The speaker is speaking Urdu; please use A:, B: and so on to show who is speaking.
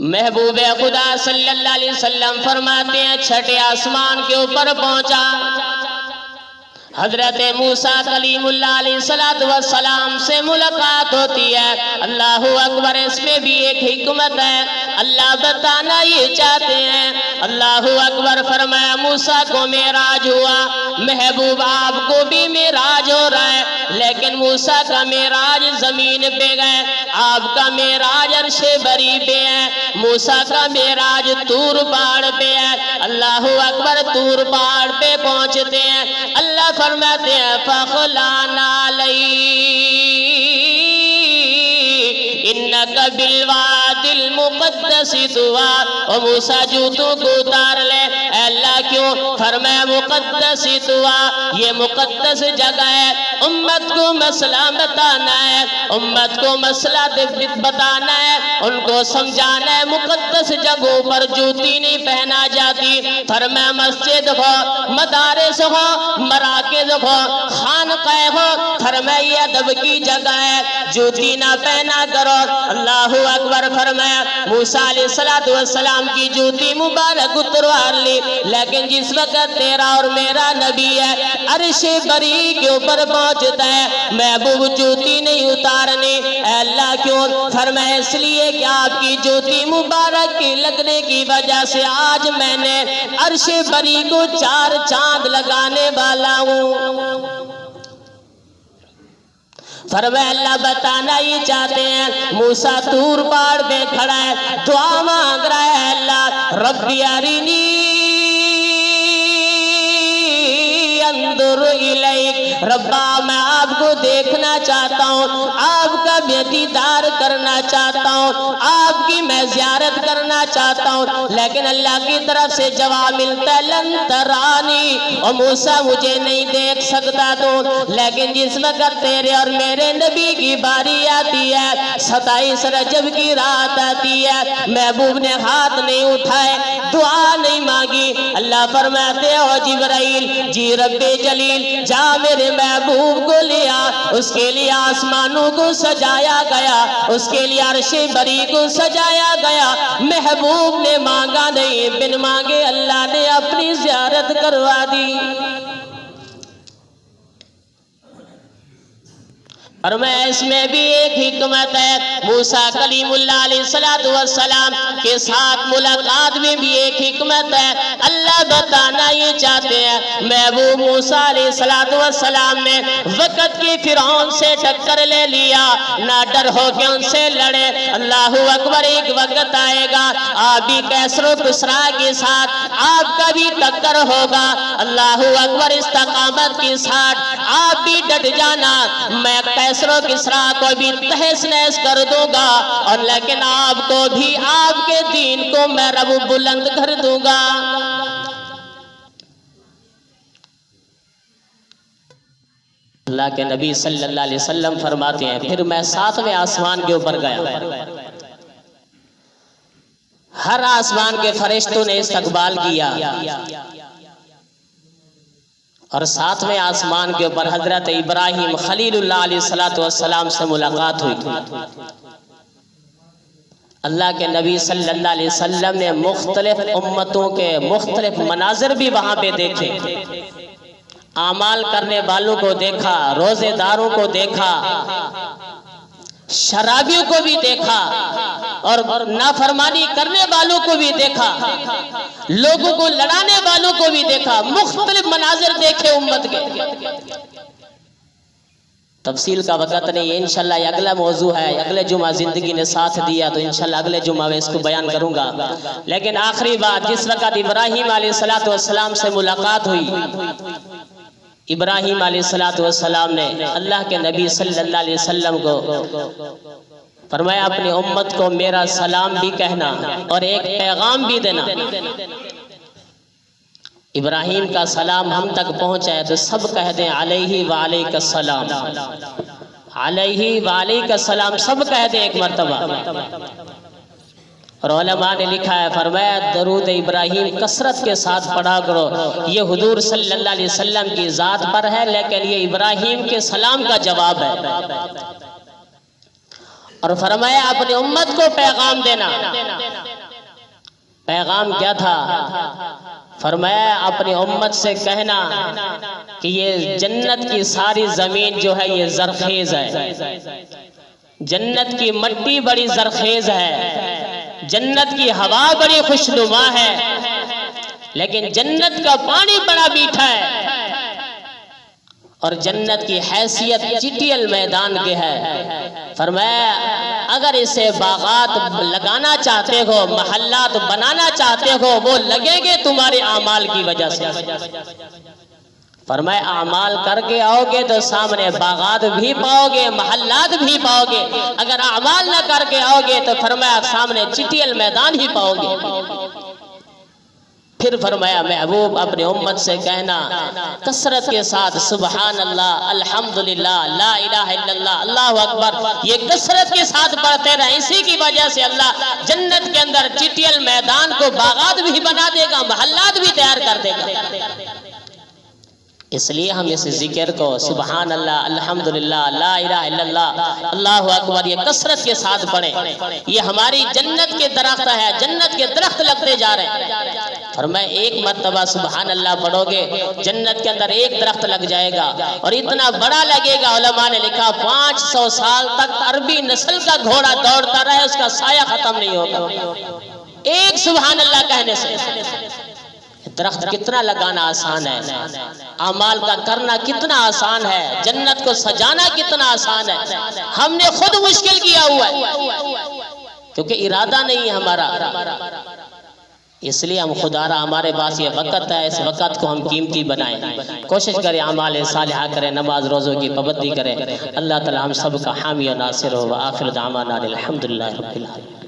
A: محبوب خدا صلی اللہ علیہ وسلم فرماتے ہیں چھٹے آسمان کے اوپر پہنچا، حضرت موسیٰ کلیم اللہ علیہ السلام سے ملاقات ہوتی ہے۔ اللہ اکبر، اس میں بھی ایک حکمت ہے، اللہ بتانا یہ چاہتے ہیں۔ اللہ اکبر، فرمایا موسیٰ کو معراج ہوا، محبوب آپ کو بھی معراج ہو رہا ہے، لیکن موسیٰ کا معراج زمین پہ گئے، آپ کا معراج عرش بری پہ ہے، موسیٰ کا معراج طور پہاڑ پہ ہے۔ اللہ اکبر، طور پہاڑ پہ پہنچتے ہیں، اللہ فرماتے ہیں فَخْلَعْنَا عَلَيْهِ اِنَّكَ بِالْوَادِ الْمُقَدَّسِ طُوًى، اور موسیٰ جوتوں کو اتار لے۔ اے اللہ کیوں؟ فرمایا مقدس طُوًى، یہ مقدس جگہ ہے، امت کو مسئلہ بتانا ہے، امت کو مسئلہ بتانا ہے، ان کو سمجھانا ہے۔ مقدس جگہوں پر جوتی نہیں پہنا جاتی۔ فرمایا مسجد ہو، مدارس ہو، مراکز ہو، خانقاہ ہو، فرمایا یہ ادب کی جگہ ہے، جوتی نہ پہنا کرو۔ اللہ اکبر، فرمایا موسیٰ علیہ السلام کی جوتی مبارک اتروار لی، لیکن جس وقت تیرا اور میرا نبی ہے عرش بری کے اوپر پہنچتا ہے، محبوب جوتی نہیں اتارنی۔ اے اللہ کیوں؟ فرمایا اس لیے کہ آپ کی جوتی مبارک کی لگنے کی وجہ سے آج میں نے عرش بری کو 4 چاند لگانے والا ہوں۔ فرمایا اللہ بتانا یہ چاہتے ہیں، موسیٰ طور پہاڑ پہ کھڑا ہے، دعا مانگ رہا ہے، اللہ ربی ارینی انظر الیک، ربا میں آپ کو دیکھنا چاہتا ہوں، آپ کا میں دیدار کرنا چاہتا ہوں، آپ کی میں زیارت کرنا چاہتا ہوں، لیکن اللہ کی طرف سے جواب ملتا ہے لن ترانی، اور موسیٰ مجھے نہیں دیکھ سکتا تو، لیکن جس وقت تیرے اور میرے نبی کی باری آتی ہے، 27 رجب کی رات آتی ہے، محبوب نے ہاتھ نہیں اٹھائے، دعا نہیں مانگی، اللہ فرماتے ہو جبرائیل جی رب جلیل جا میرے محبوب کو لیا، اس کے لیے آسمانوں کو سجایا گیا، اس کے لیے عرش بری کو سجایا گیا۔ محبوب نے مانگا نہیں، بن مانگے اللہ نے اپنی زیارت کروا دی۔ اور میں اس میں بھی ایک حکمت ہے، موسیٰ کلیم اللہ علیہ السلام کے ساتھ ملاقات میں بھی ایک حکمت ہے، اللہ بتانا یہ چاہتے ہیں۔ محبوب موسیٰ علیہ السلام نے وقت کی فرعون سے ٹکر لے لیا، نہ ڈر ہو کہ ان سے لڑے۔ اللہ اکبر، ایک وقت آئے گا آپ بھی کیسر و کسریٰ کے ساتھ آپ کا بھی ٹکر ہوگا۔ اللہ اکبر، استقامت کے ساتھ آپ بھی ڈٹ جانا، میں کیسر و کسریٰ کو بھی تہس نہس کر دوں گا، اور لیکن آپ کو بھی آپ کے دین کو میں رب بلند کر دوں گا۔ اللہ کے نبی صلی اللہ علیہ وسلم فرماتے ہیں پھر میں 7ویں آسمان کے اوپر گیا، ہر آسمان کے فرشتوں نے استقبال کیا، اور 7ویں آسمان کے اوپر حضرت ابراہیم خلیل اللہ علیہ السلام سے ملاقات ہوئی۔ اللہ کے نبی صلی اللہ علیہ وسلم نے مختلف امتوں کے مختلف مناظر بھی وہاں پہ دیکھے، اعمال کرنے والوں کو دیکھا، روزے داروں کو دیکھا، شرابیوں کو بھی دیکھا، اور نافرمانی کرنے والوں کو بھی دیکھا، لوگوں کو لڑانے والوں کو بھی دیکھا، مختلف مناظر دیکھے امت کے۔ تفصیل کا وقت نہیں ہے، انشاءاللہ یہ اگلا موضوع ہے، اگلے جمعہ زندگی نے ساتھ دیا تو انشاءاللہ اگلے جمعہ میں اس کو بیان کروں گا۔ لیکن آخری بات، جس وقت ابراہیم علیہ السلام سے ملاقات ہوئی، ابراہیم علیہ السلام نے اللہ کے نبی صلی اللہ علیہ وسلم کو فرمایا اپنی امت کو میرا سلام بھی کہنا اور ایک پیغام بھی دینا۔ ابراہیم کا سلام ہم تک پہنچائے تو سب کہہ دیں علیہ وعلیک السلام، علیہ وعلیک السلام، سب کہہ دیں ایک مرتبہ۔ اور علماء نے لکھا ہے، فرمایا درود ابراہیم کثرت کے ساتھ پڑھا کرو، یہ حضور صلی اللہ علیہ وسلم کی ذات پر ہے، لیکن یہ ابراہیم کے سلام کا جواب ہے۔ اور فرمایا اپنی امت کو پیغام دینا، پیغام کیا تھا؟ فرمایا اپنی امت سے کہنا کہ یہ جنت کی ساری زمین جو ہے یہ زرخیز ہے، جنت کی مٹی بڑی زرخیز ہے، جنت کی ہوا بڑی خوشنما ہے، لیکن جنت کا پانی بڑا میٹھا ہے، اور جنت کی حیثیت چٹیل میدان کے ہے۔ فرمایا اگر اسے باغات لگانا چاہتے ہو، محلات بنانا چاہتے ہو، وہ لگیں گے تمہارے اعمال کی وجہ سے۔ فرمایا اعمال کر کے آؤ گے تو سامنے باغات بھی پاؤ گے، محلات بھی پاؤ گے، اگر اعمال نہ کر کے آؤ گے تو فرمایا سامنے چٹیل میدان ہی پاؤ گے۔ پھر فرمایا محبوب اپنے امت سے کہنا کثرت کے ساتھ سبحان اللہ، الحمدللہ، لا الہ الا اللہ، اللہ اکبر، یہ کثرت کے ساتھ پڑھتے رہیں، اسی کی وجہ سے اللہ جنت کے اندر چٹیل میدان کو باغات بھی بنا دے گا، محلات بھی تیار کر دے گا۔ اس لیے ہم اس ذکر کو سبحان اللہ، الحمدللہ، لا الہ الا اللہ، اللہ اکبر یہ کثرت کے ساتھ پڑھیں۔ یہ ہماری جنت کے درخت ہے، جنت کے درخت لگتے جا رہے ہیں۔ فرمایا ایک مرتبہ سبحان اللہ پڑھو گے جنت کے اندر ایک درخت لگ جائے گا، اور اتنا بڑا لگے گا، علماء نے لکھا 500 سال تک عربی نسل کا گھوڑا دوڑتا رہے اس کا سایہ ختم نہیں ہوگا، ایک سبحان اللہ کہنے سے۔ درخت کتنا لگانا آسان ہے، اعمال کا کرنا کتنا آسان ہے، جنت کو سجانا کتنا آسان ہے، ہم نے خود مشکل کیا ہوا ہے کیونکہ ارادہ نہیں ہے ہمارا۔ اس لیے ہم خدا را ہمارے پاس یہ وقت ہے، اس وقت کو ہم قیمتی بنائیں، کوشش کریں اعمال صالحہ کریں، نماز روزوں کی پابندی کریں۔ اللہ تعالی ہم سب کا حامی و ناصر ہو۔ وآخر دعوانا الحمدللہ رب العالمین۔